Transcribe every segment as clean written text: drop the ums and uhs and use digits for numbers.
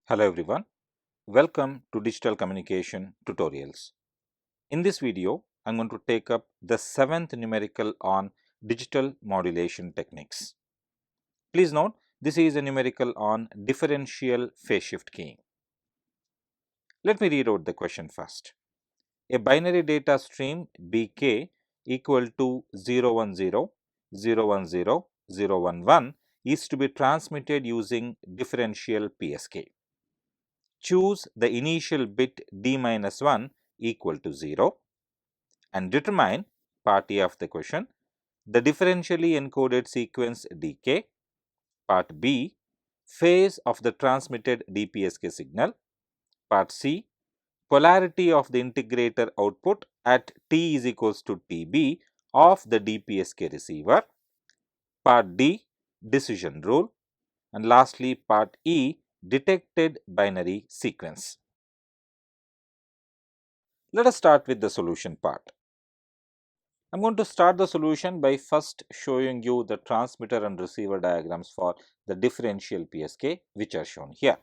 Hello everyone, welcome to Digital Communication Tutorials. In this video, I am going to take up the 7th numerical on digital modulation techniques. Please note, this is a numerical on differential phase shift keying. Let me read out the question first. A binary data stream Bk equal to 010, 010, 011 is to be transmitted using differential PSK. Choose the initial bit d minus 1 equal to 0 and determine part A of the question, the differentially encoded sequence dk, part B, phase of the transmitted DPSK signal, part C, polarity of the integrator output at t is equals to Tb of the DPSK receiver, part D, decision rule, and lastly part E, detected binary sequence. Let us start with the solution part. I am going to start the solution by first showing you the transmitter and receiver diagrams for the differential PSK, which are shown here.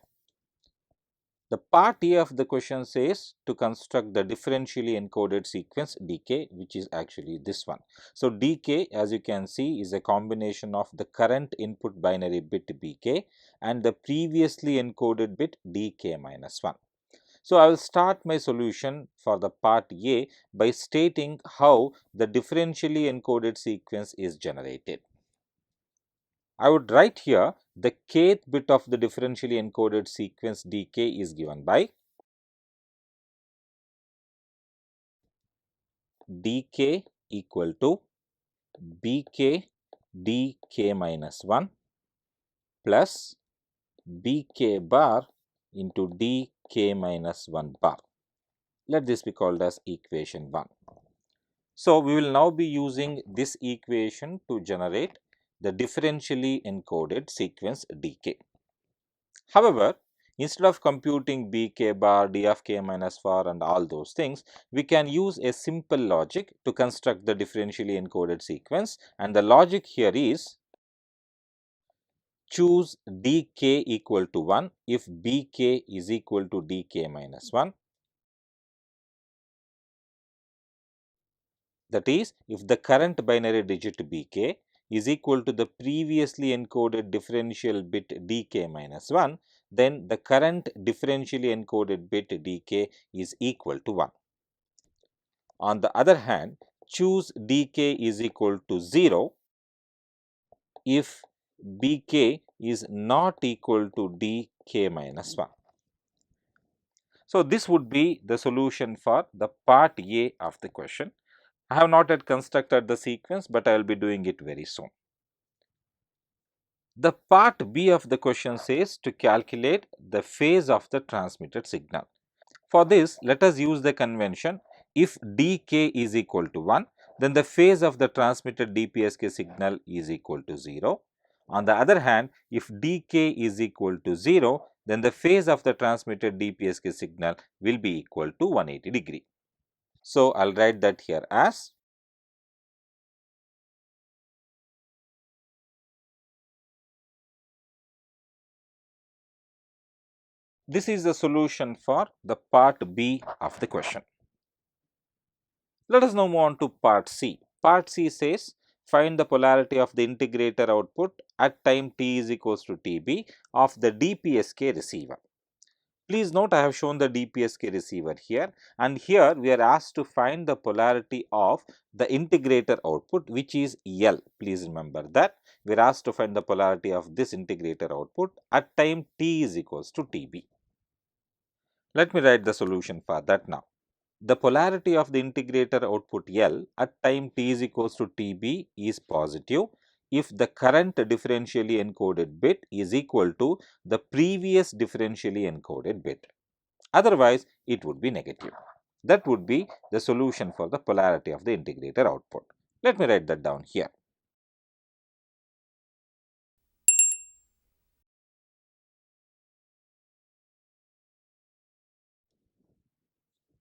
The part A of the question says to construct the differentially encoded sequence dk, which is actually this one. So, dk, as you can see, is a combination of the current input binary bit bk and the previously encoded bit dk minus 1. So, I will start my solution for the part A by stating how the differentially encoded sequence is generated. I would write here the kth bit of the differentially encoded sequence dk is given by dk equal to bk dk minus 1 plus bk bar into dk minus 1 bar. Let this be called as equation 1. So, we will now be using this equation to generate the differentially encoded sequence dk. However, instead of computing bk bar, d of k minus 4 and all those things, we can use a simple logic to construct the differentially encoded sequence, and the logic here is choose dk equal to 1 if bk is equal to dk minus 1. That is, if the current binary digit bk is equal to the previously encoded differential bit dk minus 1, then the current differentially encoded bit dk is equal to 1. On the other hand, choose dk is equal to 0 if bk is not equal to dk minus 1. So, this would be the solution for the part A of the question. I have not yet constructed the sequence, but I will be doing it very soon. The part B of the question says to calculate the phase of the transmitted signal. For this, let us use the convention, if dk is equal to 1, then the phase of the transmitted DPSK signal is equal to 0. On the other hand, if dk is equal to 0, then the phase of the transmitted DPSK signal will be equal to 180 degree. So, I will write that here as this is the solution for the part B of the question. Let us now move on to part C. Part C says find the polarity of the integrator output at time t is equals to Tb of the DPSK receiver. Please note, I have shown the DPSK receiver here, and here we are asked to find the polarity of the integrator output, which is L. Please remember that we are asked to find the polarity of this integrator output at time t is equals to Tb. Let me write the solution for that now. The polarity of the integrator output L at time t is equals to Tb is positive if the current differentially encoded bit is equal to the previous differentially encoded bit. Otherwise, it would be negative. That would be the solution for the polarity of the integrator output. Let me write that down here.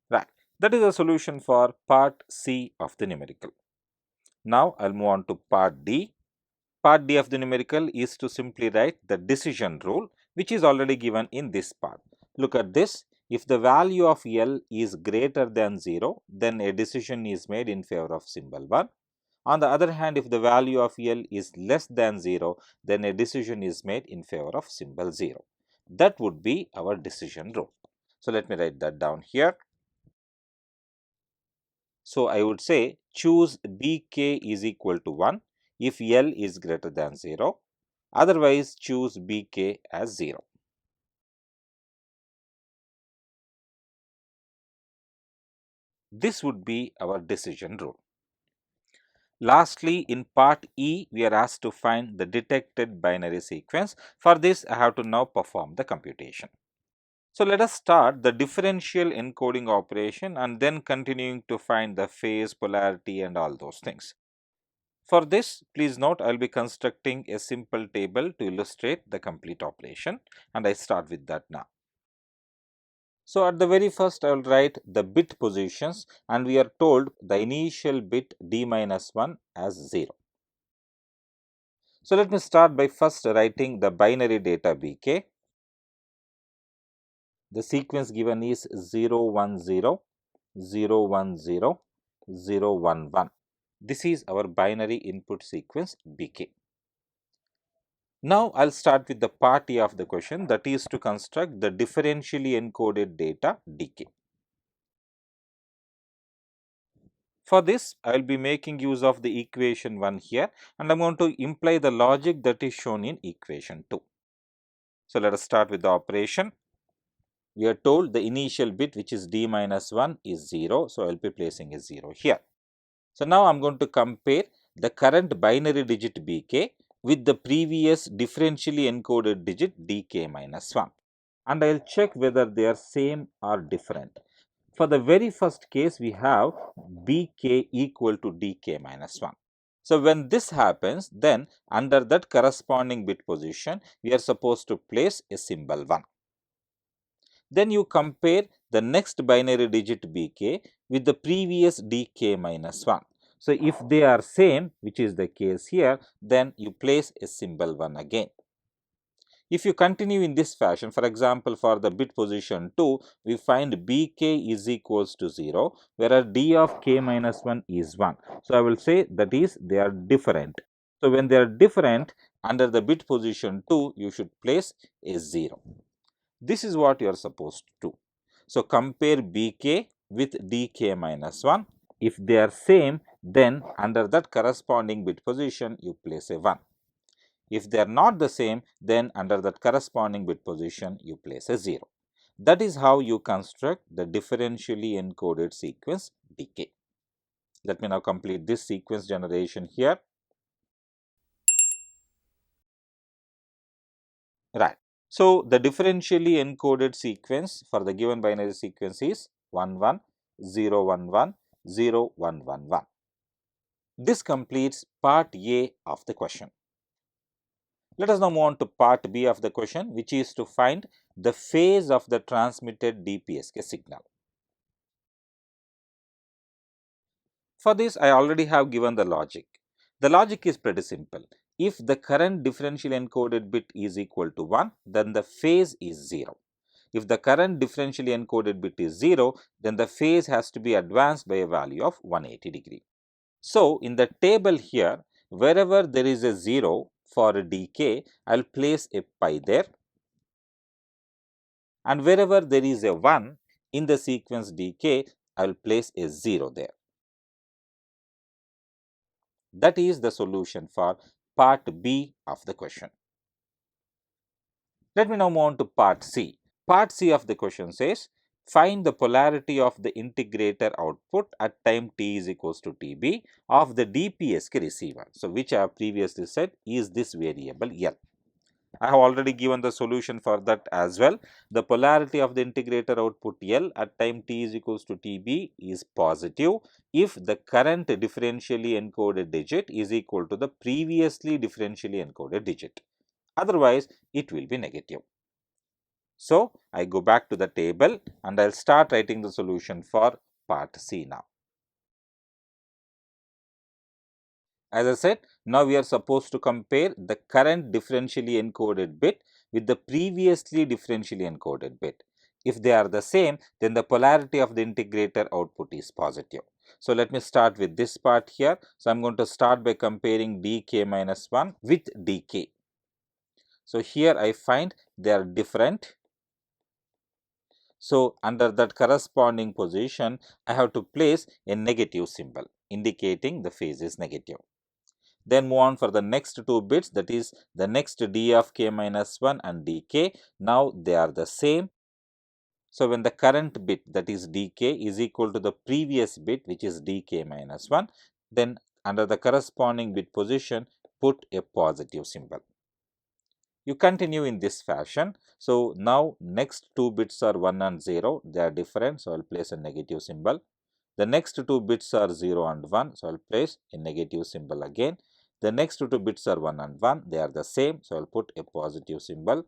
Right. That is the solution for part C of the numerical. Now, I will move on to part D. Part D of the numerical is to simply write the decision rule, which is already given in this part. Look at this. If the value of L is greater than 0, then a decision is made in favor of symbol 1. On the other hand, if the value of L is less than 0, then a decision is made in favor of symbol 0. That would be our decision rule. So, let me write that down here. So, I would say choose Bk is equal to 1 if L is greater than 0, otherwise choose Bk as 0. This would be our decision rule. Lastly, in part E, we are asked to find the detected binary sequence. For this, I have to now perform the computation. So, let us start the differential encoding operation and then continuing to find the phase, polarity and all those things. For this, please note I will be constructing a simple table to illustrate the complete operation, and I start with that now. So, at the very first I will write the bit positions, and we are told the initial bit d minus 1 as 0. So, let me start by first writing the binary data Bk. The sequence given is 0, 1, 0, 0, 1, 0, 0, 1, 1. This is our binary input sequence Bk. Now, I will start with the part A of the question, that is to construct the differentially encoded data Dk. For this, I will be making use of the equation 1 here, and I am going to imply the logic that is shown in equation 2. So, let us start with the operation. We are told the initial bit, which is d minus 1, is 0. So, I will be placing a 0 here. So, now I am going to compare the current binary digit Bk with the previous differentially encoded digit Dk minus 1, and I will check whether they are same or different. For the very first case, we have Bk equal to Dk minus 1. So, when this happens, then under that corresponding bit position, we are supposed to place a symbol 1. Then you compare the next binary digit Bk with the previous Dk minus 1. So, if they are same, which is the case here, then you place a symbol 1 again. If you continue in this fashion, for example, for the bit position 2, we find Bk is equals to 0, whereas D of k minus 1 is 1. So, I will say that is they are different. So, when they are different, under the bit position 2, you should place a 0. This is what you are supposed to do. So, compare Bk with Dk minus 1. If they are same, then under that corresponding bit position, you place a 1. If they are not the same, then under that corresponding bit position, you place a 0. That is how you construct the differentially encoded sequence Dk. Let me now complete this sequence generation here. Right. So, the differentially encoded sequence for the given binary sequence is 1 1 0 1 1 0 1 1 1. This completes part A of the question. Let us now move on to part B of the question, which is to find the phase of the transmitted DPSK signal. For this, I already have given the logic. The logic is pretty simple. If the current differential encoded bit is equal to 1, then the phase is 0. If the current differentially encoded bit is 0, then the phase has to be advanced by a value of 180 degree. So, in the table here, wherever there is a 0 for a Dk, I will place a pi there, and wherever there is a 1 in the sequence Dk, I will place a 0 there. That is the solution for part B of the question. Let me now move on to part C. Part C of the question says, find the polarity of the integrator output at time t is equals to Tb of the DPSK receiver. So, which I have previously said is this variable L. I have already given the solution for that as well. The polarity of the integrator output L at time t is equals to Tb is positive if the current differentially encoded digit is equal to the previously differentially encoded digit. Otherwise, it will be negative. So, I go back to the table and I will start writing the solution for part C now. As I said, now we are supposed to compare the current differentially encoded bit with the previously differentially encoded bit. If they are the same, then the polarity of the integrator output is positive. So let me start with this part here. So I am going to start by comparing dk minus 1 with dk. So here I find they are different. So under that corresponding position, I have to place a negative symbol indicating the phase is negative. Then move on for the next two bits, that is the next d of k minus 1 and dk. Now they are the same. So when the current bit, that is dk, is equal to the previous bit, which is dk minus 1, then under the corresponding bit position, put a positive symbol. You continue in this fashion. So now next two bits are 1 and 0, they are different, so I will place a negative symbol. The next two bits are 0 and 1, so I will place a negative symbol again. The next two bits are 1 and 1, they are the same, so I will put a positive symbol.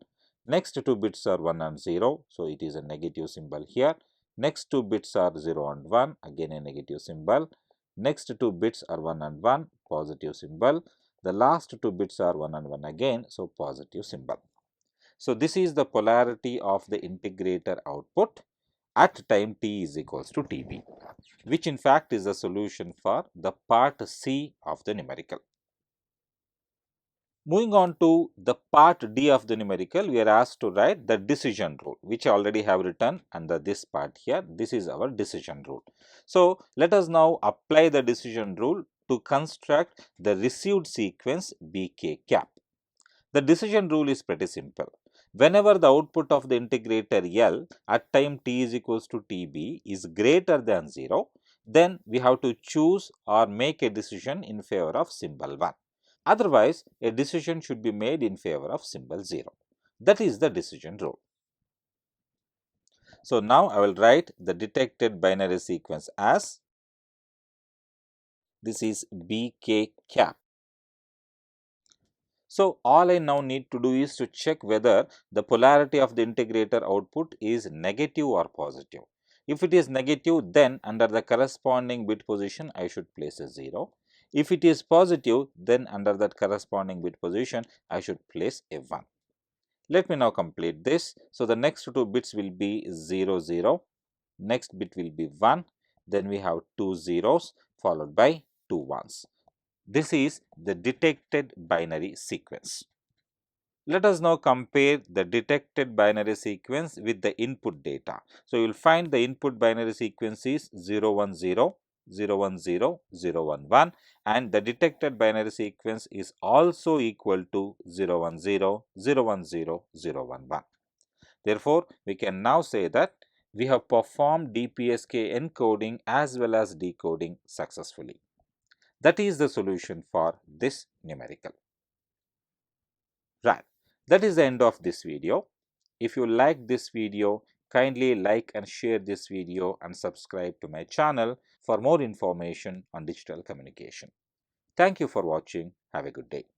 Next two bits are 1 and 0, so it is a negative symbol here. Next two bits are 0 and 1, again a negative symbol. Next two bits are 1 and 1, positive symbol. The last two bits are 1 and 1 again, so positive symbol. So this is the polarity of the integrator output at time t is equals to Tb, which in fact is the solution for the part C of the numerical. Moving on to the part D of the numerical, we are asked to write the decision rule, which I already have written under this part here. This is our decision rule. So let us now apply the decision rule to construct the received sequence Bk cap. The decision rule is pretty simple. Whenever the output of the integrator L at time t is equals to Tb is greater than 0, then we have to choose or make a decision in favor of symbol 1. Otherwise, a decision should be made in favor of symbol 0. That is the decision rule. So now I will write the detected binary sequence as this is Bk cap. So all I now need to do is to check whether the polarity of the integrator output is negative or positive. If it is negative, then under the corresponding bit position I should place a 0. If it is positive, then under that corresponding bit position I should place a 1. Let me now complete this. So the next two bits will be 0 0, next bit will be 1, then we have two zeros followed by two ones. This is the detected binary sequence. Let us now compare the detected binary sequence with the input data. So, you will find the input binary sequence is 0 1 0, 0 1 0, 0 1 1, and the detected binary sequence is also equal to 0 1 0, 0 1 0, 0 1 1. Therefore, we can now say that we have performed DPSK encoding as well as decoding successfully. That is the solution for this numerical. Right. That is the end of this video. If you like this video, kindly like and share this video and subscribe to my channel for more information on digital communication. Thank you for watching. Have a good day.